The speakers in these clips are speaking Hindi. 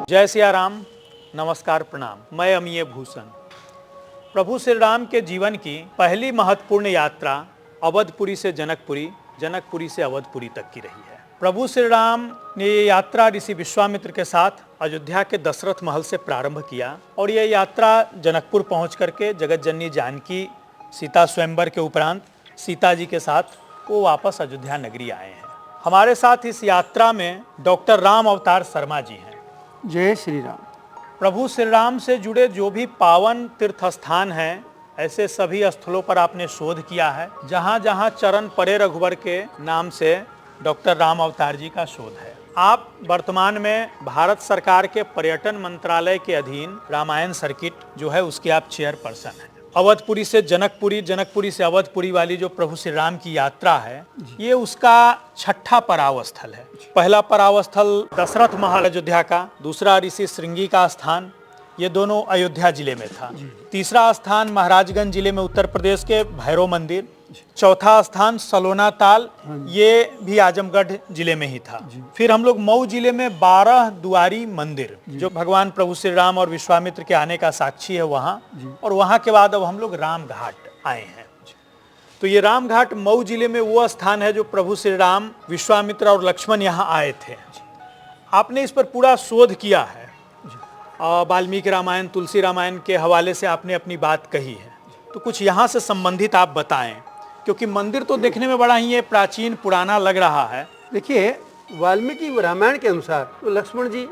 जय सिया राम, नमस्कार, प्रणाम। मैं अमीय भूषण। प्रभु श्री राम के जीवन की पहली महत्वपूर्ण यात्रा अवधपुरी से जनकपुरी, जनकपुरी से अवधपुरी तक की रही है। प्रभु श्री राम ने ये यात्रा ऋषि विश्वामित्र के साथ अयोध्या के दशरथ महल से प्रारंभ किया और ये यात्रा जनकपुर पहुंच करके जगत जननी जानकी सीता स्वयंवर के उपरांत सीता जी के साथ वो वापस अयोध्या नगरी आए हैं। हमारे साथ इस यात्रा में डॉक्टर राम अवतार शर्मा जी हैं। जय श्री राम। प्रभु श्री राम से जुड़े जो भी पावन तीर्थ स्थान हैं, ऐसे सभी स्थलों पर आपने शोध किया है। जहाँ जहाँ चरण पड़े रघुवर के नाम से डॉक्टर राम अवतार जी का शोध है। आप वर्तमान में भारत सरकार के पर्यटन मंत्रालय के अधीन रामायण सर्किट जो है उसके आप चेयरपर्सन हैं। अवधपुरी से जनकपुरी, जनकपुरी से अवधपुरी वाली जो प्रभु श्री राम की यात्रा है, ये उसका छठा पड़ाव स्थल है। पहला पड़ाव स्थल दशरथ महल अयोध्या का, दूसरा ऋषि श्रृंगी का स्थान, ये दोनों अयोध्या जिले में था। तीसरा स्थान महाराजगंज जिले में उत्तर प्रदेश के भैरव मंदिर, चौथा स्थान सलोना ताल, ये भी आजमगढ़ जिले में ही था। फिर हम लोग मऊ जिले में 12 दुआरी मंदिर जो भगवान प्रभु श्री राम और विश्वामित्र के आने का साक्षी है वहाँ, और वहाँ के बाद अब हम लोग राम घाट आए हैं। तो ये राम घाट मऊ जिले में वो स्थान है जो प्रभु श्री राम, विश्वामित्र और लक्ष्मण यहाँ आए थे। आपने इस पर पूरा शोध किया है। वाल्मीकि रामायण, तुलसी रामायण के हवाले से आपने अपनी बात कही है, तो कुछ यहाँ से संबंधित आप बताएं, क्योंकि मंदिर तो देखने में बड़ा ही ये प्राचीन पुराना लग रहा है। देखिए, वाल्मीकि रामायण के अनुसार तो लक्ष्मण जी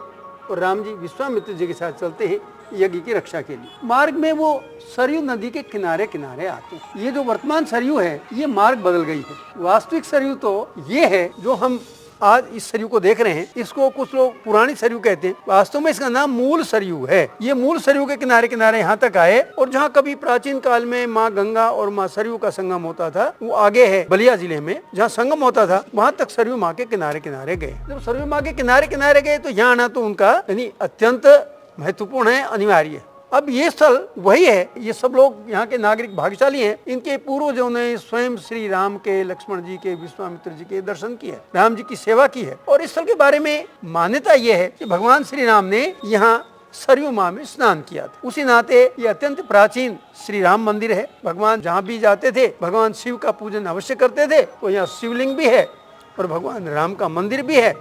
और राम जी विश्वामित्र जी के साथ चलते हैं यज्ञ की रक्षा के लिए। मार्ग में वो सरयू नदी के किनारे किनारे आते हैं। ये जो वर्तमान सरयू है, ये मार्ग बदल गई है। वास्तविक सरयू तो ये है जो हम आज इस सरयू को देख रहे हैं। इसको कुछ लोग पुरानी सरयू कहते हैं, वास्तव में इसका नाम मूल सरयू है। ये मूल सरयू के किनारे किनारे यहाँ तक आए, और जहाँ कभी प्राचीन काल में माँ गंगा और माँ सरयू का संगम होता था, वो आगे है बलिया जिले में, जहाँ संगम होता था, वहाँ तक सरयू माँ के किनारे किनारे गए। जब सरयू माँ के किनारे किनारे गए तो यहाँ आना तो उनका यानी अत्यंत महत्वपूर्ण है, अनिवार्य है। अब ये स्थल वही है। ये सब लोग यहाँ के नागरिक भाग्यशाली हैं। इनके पूर्वजों ने स्वयं श्री राम के, लक्ष्मण जी के, विश्वामित्र जी के दर्शन किए, राम जी की सेवा की है। और इस स्थल के बारे में मान्यता ये है कि भगवान श्री राम ने यहाँ सरयू माँ में स्नान किया था। उसी नाते ये अत्यंत प्राचीन श्री राम मंदिर है। भगवान जहाँ भी जाते थे, भगवान शिव का पूजन अवश्य करते थे। तो यहाँ शिवलिंग भी है और भगवान राम का मंदिर भी है।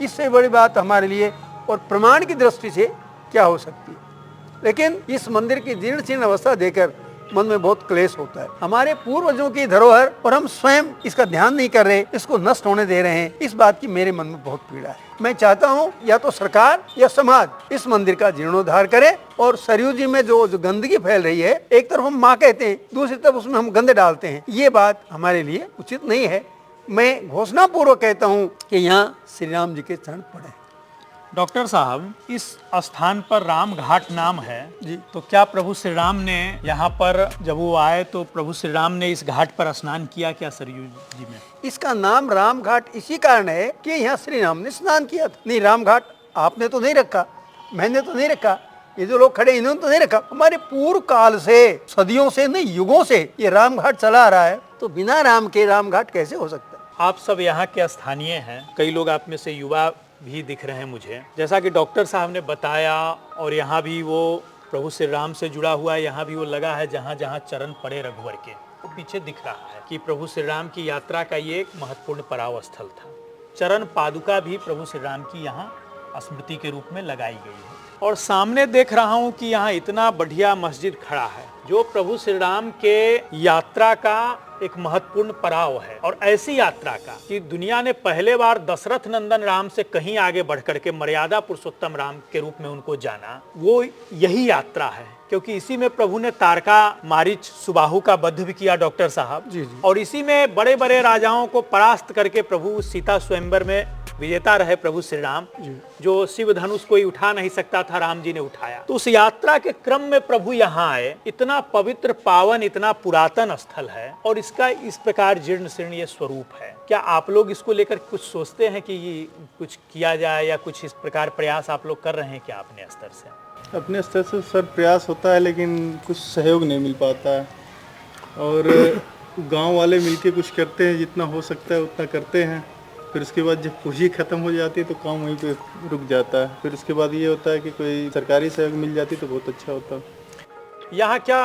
इससे बड़ी बात हमारे लिए और प्रमाण की दृष्टि से क्या हो सकती है। लेकिन इस मंदिर की जीर्ण शीर्ण अवस्था देखकर मन में बहुत क्लेश होता है। हमारे पूर्वजों की धरोहर और हम स्वयं इसका ध्यान नहीं कर रहे, इसको नष्ट होने दे रहे हैं। इस बात की मेरे मन में बहुत पीड़ा है। मैं चाहता हूँ या तो सरकार या समाज इस मंदिर का जीर्णोद्धार करे, और सरयू जी में जो गंदगी फैल रही है, एक तरफ हम माँ कहते हैं, दूसरी तरफ उसमें हम गंदे डालते हैं, ये बात हमारे लिए उचित नहीं है। मैं घोषणा पूर्वक कहता हूँ कि यहाँ श्री राम जी के चरण पड़े। डॉक्टर साहब, इस स्थान पर राम घाट नाम है जी, तो क्या प्रभु श्री राम ने यहाँ पर जब वो आए तो प्रभु श्री राम ने इस घाट पर स्नान किया क्या सरयू जी में? इसका नाम राम घाट इसी कारण है कि यहाँ श्री राम ने स्नान किया था। नहीं, राम घाट आपने तो नहीं रखा, मैंने तो नहीं रखा, ये जो लोग खड़े इन्होंने तो नहीं रखा। हमारे पूर्व काल से, सदियों से नहीं, युगों से ये राम घाट चला आ रहा है, तो बिना राम के राम घाट कैसे हो सकता है? आप सब यहाँ के स्थानीय हैं, कई लोग आप में से युवा भी दिख रहे हैं मुझे। जैसा कि डॉक्टर साहब ने बताया, और यहाँ भी वो प्रभु श्री राम से जुड़ा हुआ है, यहाँ भी वो लगा है जहाँ जहाँ चरण पड़े रघुवर के, तो पीछे दिख रहा है कि प्रभु श्री राम की यात्रा का ये एक महत्वपूर्ण पड़ाव स्थल था। चरण पादुका भी प्रभु श्री राम की यहाँ स्मृति के रूप में लगाई गई है। और सामने देख रहा हूँ कि यहाँ इतना बढ़िया मस्जिद खड़ा है जो प्रभु श्री राम के यात्रा का एक महत्वपूर्ण पड़ाव है, और ऐसी यात्रा का कि दुनिया ने पहले बार दशरथ नंदन राम से कहीं आगे बढ़ करके मर्यादा पुरुषोत्तम राम के रूप में उनको जाना, वो यही यात्रा है। क्योंकि इसी में प्रभु ने तारका, मारीच, सुबाहु का वध भी किया डॉक्टर साहब जी। और इसी में बड़े बड़े राजाओं को परास्त करके प्रभु सीता स्वयंवर में विजेता रहे प्रभु श्री राम। जो शिव धनुष कोई उठा नहीं सकता था, राम जी ने उठाया। तो उस यात्रा के क्रम में प्रभु यहाँ आए। इतना पवित्र, पावन, इतना पुरातन स्थल है, और इसका इस प्रकार जीर्ण शीर्ण ये स्वरूप है। क्या आप लोग इसको लेकर कुछ सोचते हैं कि ये कुछ किया जाए, या कुछ इस प्रकार प्रयास आप लोग कर रहे हैं क्या अपने स्तर से? अपने स्तर से सर प्रयास होता है, लेकिन कुछ सहयोग नहीं मिल पाता है, और गांव वाले मिलके कुछ करते हैं, जितना हो सकता है उतना करते हैं। फिर उसके बाद जब पूंजी खत्म हो जाती है तो काम वहीं पे रुक जाता है। फिर उसके बाद ये होता है कि कोई सरकारी सहयोग मिल जाती तो बहुत अच्छा होता। यहाँ क्या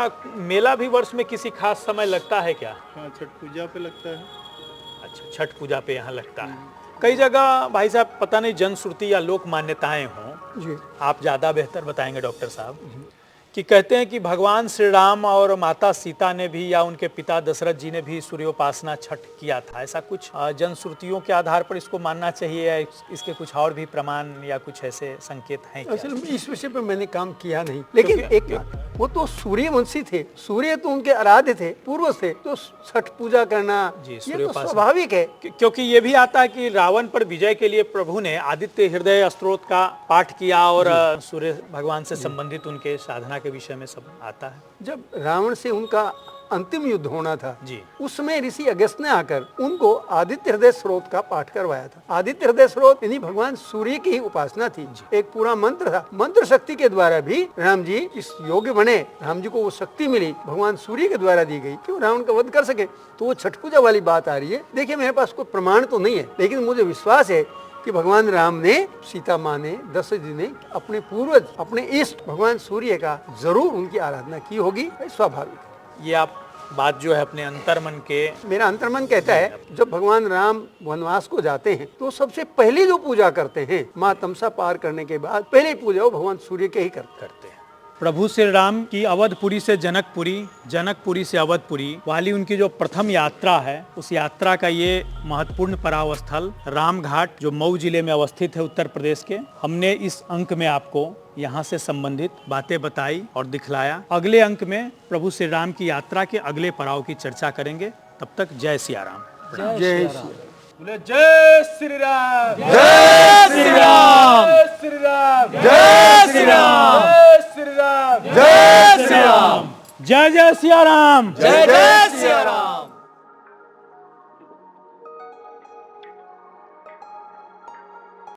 मेला भी वर्ष में किसी खास समय लगता है क्या? हाँ, छठ पूजा पे लगता है। अच्छा, छठ पूजा पे यहाँ लगता है। कई जगह भाई साहब पता नहीं जनश्रुति या लोक मान्यताएं हों, जी आप ज़्यादा बेहतर बताएंगे डॉक्टर साहब, कि कहते हैं कि भगवान श्री राम और माता सीता ने भी या उनके पिता दशरथ जी ने भी सूर्योपासना छठ किया था। ऐसा कुछ जनश्रुतियों के आधार पर इसको मानना चाहिए या इसके कुछ और भी प्रमाण या कुछ ऐसे संकेत हैं क्या? असल में इस विषय पर मैंने काम किया नहीं, लेकिन एक बात, वो तो सूर्यवंशी थे, सूर्य तो उनके आराध्य थे, पूर्व से, तो छठ पूजा करना जी, ये तो सूर्योपासना स्वाभाविक है। क्योंकि ये भी आता है कि रावण पर विजय के लिए प्रभु ने आदित्य हृदय स्तोत्र का पाठ किया और सूर्य भगवान से संबंधित उनके साधना के विषय में सब आता है। जब रावण से उनका अंतिम युद्ध होना था जी, उसमें ऋषि अगस्त ने आकर उनको आदित्य हृदय स्रोत का पाठ करवाया था। आदित्य हृदय स्रोत यानी भगवान सूर्य की ही उपासना थी, एक पूरा मंत्र था। मंत्र शक्ति के द्वारा भी राम जी इस योग्य बने, राम जी को वो शक्ति मिली, भगवान सूर्य के द्वारा दी गई कि वो रावण का वध कर सके। तो वो छठ पूजा वाली बात आ रही है। देखिए, मेरे पास कोई प्रमाण तो नहीं है, लेकिन मुझे विश्वास है कि भगवान राम ने, सीता माँ ने, दशरथ जी ने अपने पूर्वज, अपने इष्ट भगवान सूर्य का जरूर उनकी आराधना की होगी, स्वाभाविक। ये आप बात जो है अपने अंतर्मन के, मेरा अंतर्मन कहता है जब भगवान राम वनवास को जाते हैं तो सबसे पहले जो पूजा करते हैं, माँ तमसा पार करने के बाद पहले पूजा वो भगवान सूर्य के ही करते हैं। प्रभु श्री राम की अवधपुरी से जनकपुरी, जनकपुरी से अवधपुरी वाली उनकी जो प्रथम यात्रा है, उस यात्रा का ये महत्वपूर्ण पड़ाव स्थल रामघाट जो मऊ जिले में अवस्थित है उत्तर प्रदेश के, हमने इस अंक में आपको यहाँ से संबंधित बातें बताई और दिखलाया। अगले अंक में प्रभु श्री राम की यात्रा के अगले पड़ाव की चर्चा करेंगे। तब तक जय सिया राम। जय जय श्री राम, जय श्री राम, जय श्री राम, जय श्री राम, जय श्री राम, जय श्री राम, जय जय सिया राम, जय जय सिया राम।